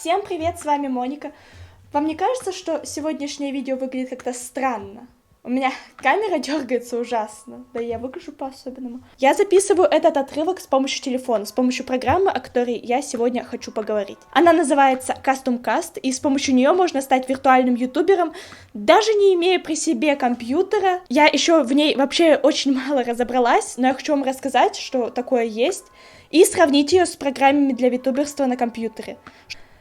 Всем привет, с вами Моника. Вам не кажется, что сегодняшнее видео выглядит как-то странно? У меня камера дергается ужасно, да и я выгляжу по-особенному. Я записываю этот отрывок с помощью телефона, с помощью программы, о которой я сегодня хочу поговорить. Она называется Custom Cast, и с помощью нее можно стать виртуальным ютубером, даже не имея при себе компьютера. Я еще в ней вообще очень мало разобралась, но я хочу вам рассказать, что такое есть, и сравнить ее с программами для ютуберства на компьютере.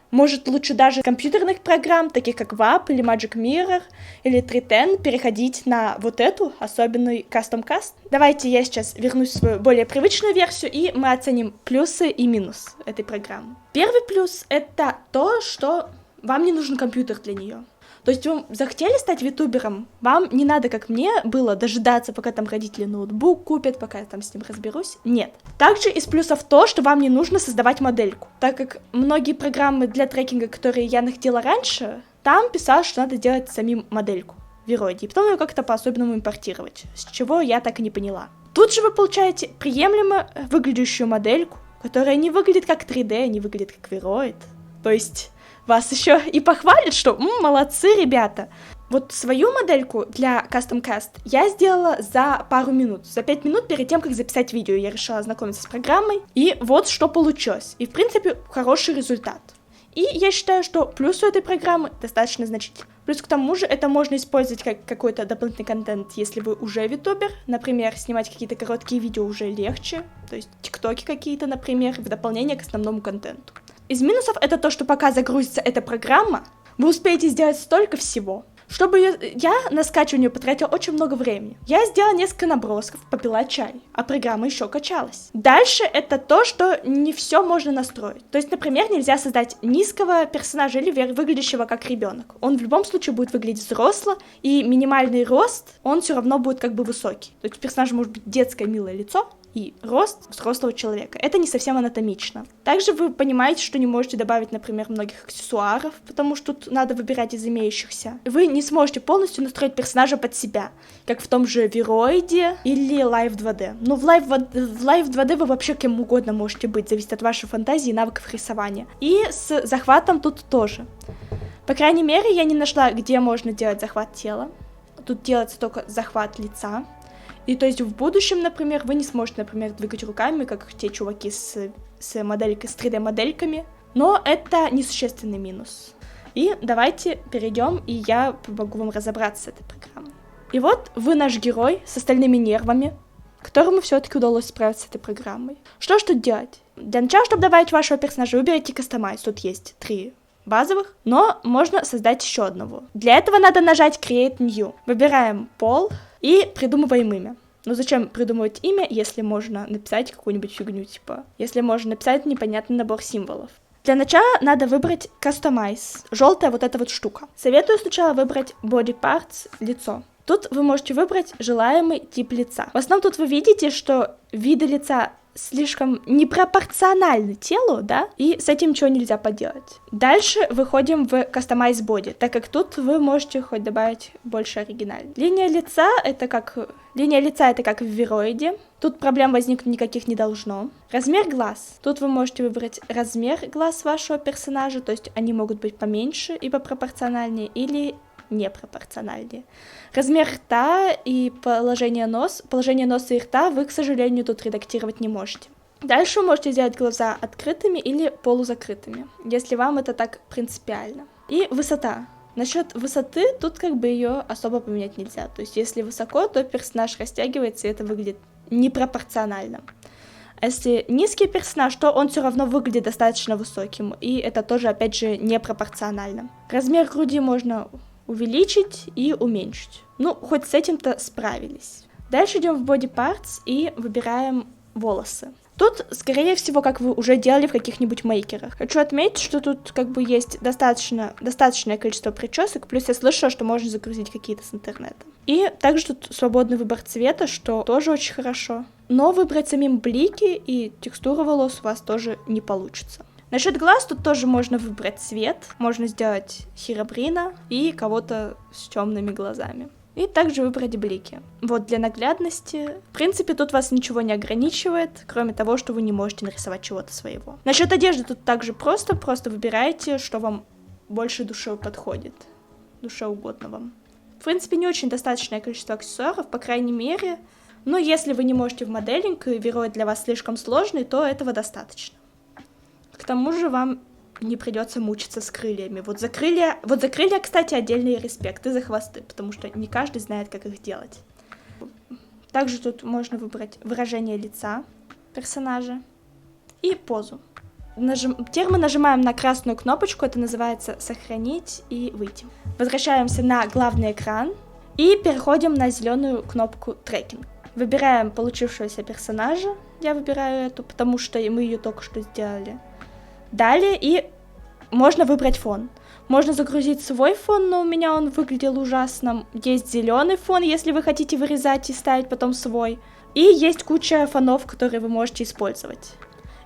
Может, лучше даже компьютерных программ, таких как WAP или Magic Mirror или 310, переходить на вот эту особенную Custom Cast. Давайте я сейчас вернусь в свою более привычную версию, и мы оценим плюсы и минусы этой программы. Первый плюс — это то, что вам не нужен компьютер для нее. То есть вы захотели стать ютубером, вам не надо, как мне было, дожидаться, пока там родители ноутбук купят, пока я там с ним разберусь. Нет. Также из плюсов то, что вам не нужно создавать модельку, так как многие программы для трекинга, которые я находила раньше, там писалось, что надо делать самим модельку в Viroid, и потом ее как-то по-особенному импортировать, с чего я так и не поняла. Тут же вы получаете приемлемо выглядящую модельку, которая не выглядит как 3D, не выглядит как Viroid. То есть вас еще и похвалят, что молодцы, ребята. Вот свою модельку для Custom Cast я сделала за пару минут. За 5 минут перед тем, как записать видео, я решила ознакомиться с программой. И вот что получилось. И, в принципе, хороший результат. И я считаю, что плюс у этой программы достаточно значительный. Плюс к тому же это можно использовать как какой-то дополнительный контент, если вы уже ютубер. Например, снимать какие-то короткие видео уже легче. То есть тиктоки какие-то, например, в дополнение к основному контенту. Из минусов это то, что пока загрузится эта программа, вы успеете сделать столько всего. Чтобы я на скачивание потратила очень много времени. Я сделала несколько набросков, попила чай, а программа еще качалась. Дальше это то, что не все можно настроить. То есть, например, нельзя создать низкого персонажа или выглядящего как ребенок. Он в любом случае будет выглядеть взросло, и минимальный рост, он все равно будет как бы высокий. То есть у персонажа может быть детское милое лицо и рост взрослого человека. Это не совсем анатомично. Также вы понимаете, что не можете добавить, например, многих аксессуаров, потому что тут надо выбирать из имеющихся. Вы не сможете полностью настроить персонажа под себя, как в том же Viroid или Live 2D. Но в Live 2D вы вообще кем угодно можете быть, зависит от вашей фантазии и навыков рисования. И с захватом тут тоже. По крайней мере, я не нашла, где можно делать захват тела. Тут делается только захват лица. И то есть в будущем, например, вы не сможете, например, двигать руками, как те чуваки с 3D-модельками, но это несущественный минус. И давайте перейдем, и я помогу вам разобраться с этой программой. И вот вы наш герой с остальными нервами, которому все-таки удалось справиться с этой программой. Что ж тут делать? Для начала, чтобы добавить вашего персонажа, выберите Customize. Тут есть 3 базовых, но можно создать еще одного. Для этого надо нажать Create New. Выбираем пол и придумываем имя. Но зачем придумывать имя, если можно написать какую-нибудь фигню, типа, если можно написать непонятный набор символов. Для начала надо выбрать Customize, желтая вот эта вот штука. Советую сначала выбрать Body Parts, лицо. Тут вы можете выбрать желаемый тип лица. В основном тут вы видите, что виды лица слишком непропорциональны телу, да, и с этим ничего нельзя поделать. Дальше выходим в Customize Body, так как тут вы можете хоть добавить больше оригинальности. Линия лица это как в Viroid. Тут проблем возникнуть никаких не должно. Размер глаз. Тут вы можете выбрать размер глаз вашего персонажа, то есть они могут быть поменьше и попропорциональнее, или непропорциональнее. Размер рта и положение носа и рта вы, к сожалению, тут редактировать не можете. Дальше вы можете сделать глаза открытыми или полузакрытыми, если вам это так принципиально. И высота. Насчет высоты тут как бы ее особо поменять нельзя. То есть если высоко, то персонаж растягивается, и это выглядит непропорционально. А если низкий персонаж, то он все равно выглядит достаточно высоким, и это тоже, опять же, непропорционально. Размер груди можно увеличить и уменьшить. Ну, хоть с этим-то справились. Дальше идем в Body Parts и выбираем волосы. Тут, скорее всего, как вы уже делали в каких-нибудь мейкерах. Хочу отметить, что тут как бы есть достаточное количество причесок, плюс я слышала, что можно загрузить какие-то с интернета. И также тут свободный выбор цвета, что тоже очень хорошо. Но выбрать самим блики и текстуру волос у вас тоже не получится. Насчет глаз тут тоже можно выбрать цвет, можно сделать Херобрина и кого-то с темными глазами. И также выбрать блики. Вот для наглядности. В принципе, тут вас ничего не ограничивает, кроме того, что вы не можете нарисовать чего-то своего. Насчет одежды тут также просто выбирайте, что вам больше душе подходит. Душе угодно вам. В принципе, не очень достаточное количество аксессуаров, по крайней мере. Но если вы не можете в моделинг, и Вероид для вас слишком сложный, то этого достаточно. К тому же вам не придется мучиться с крыльями. Вот за крылья, кстати, отдельный респект, и за хвосты, потому что не каждый знает, как их делать. Также тут можно выбрать выражение лица персонажа и позу. Теперь мы нажимаем на красную кнопочку, это называется «Сохранить» и «Выйти». Возвращаемся на главный экран и переходим на зеленую кнопку «Трекинг». Выбираем получившегося персонажа, я выбираю эту, потому что мы ее только что сделали. Далее и можно выбрать фон. Можно загрузить свой фон, но у меня он выглядел ужасно. Есть зеленый фон, если вы хотите вырезать и ставить потом свой. И есть куча фонов, которые вы можете использовать.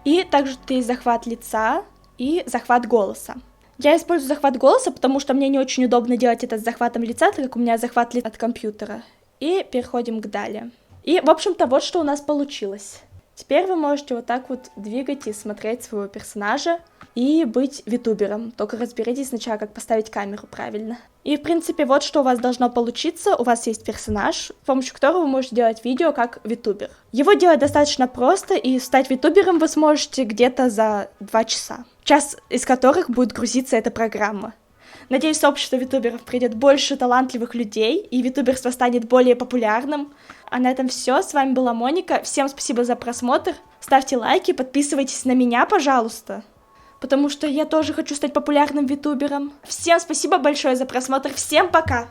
И также тут есть захват лица и захват голоса. Я использую захват голоса, потому что мне не очень удобно делать это с захватом лица, так как у меня захват лица от компьютера. И переходим к далее. И, в общем-то, вот что у нас получилось. Теперь вы можете вот так вот двигать и смотреть своего персонажа и быть витубером. Только разберитесь сначала, как поставить камеру правильно. И, в принципе, вот что у вас должно получиться. У вас есть персонаж, с помощью которого вы можете делать видео как витубер. Его делать достаточно просто, и стать витубером вы сможете где-то за 2 часа. Час из которых будет грузиться эта программа. Надеюсь, в сообщество витуберов придет больше талантливых людей, и витуберство станет более популярным. А на этом все. С вами была Моника. Всем спасибо за просмотр. Ставьте лайки, подписывайтесь на меня, пожалуйста. Потому что я тоже хочу стать популярным витубером. Всем спасибо большое за просмотр. Всем пока!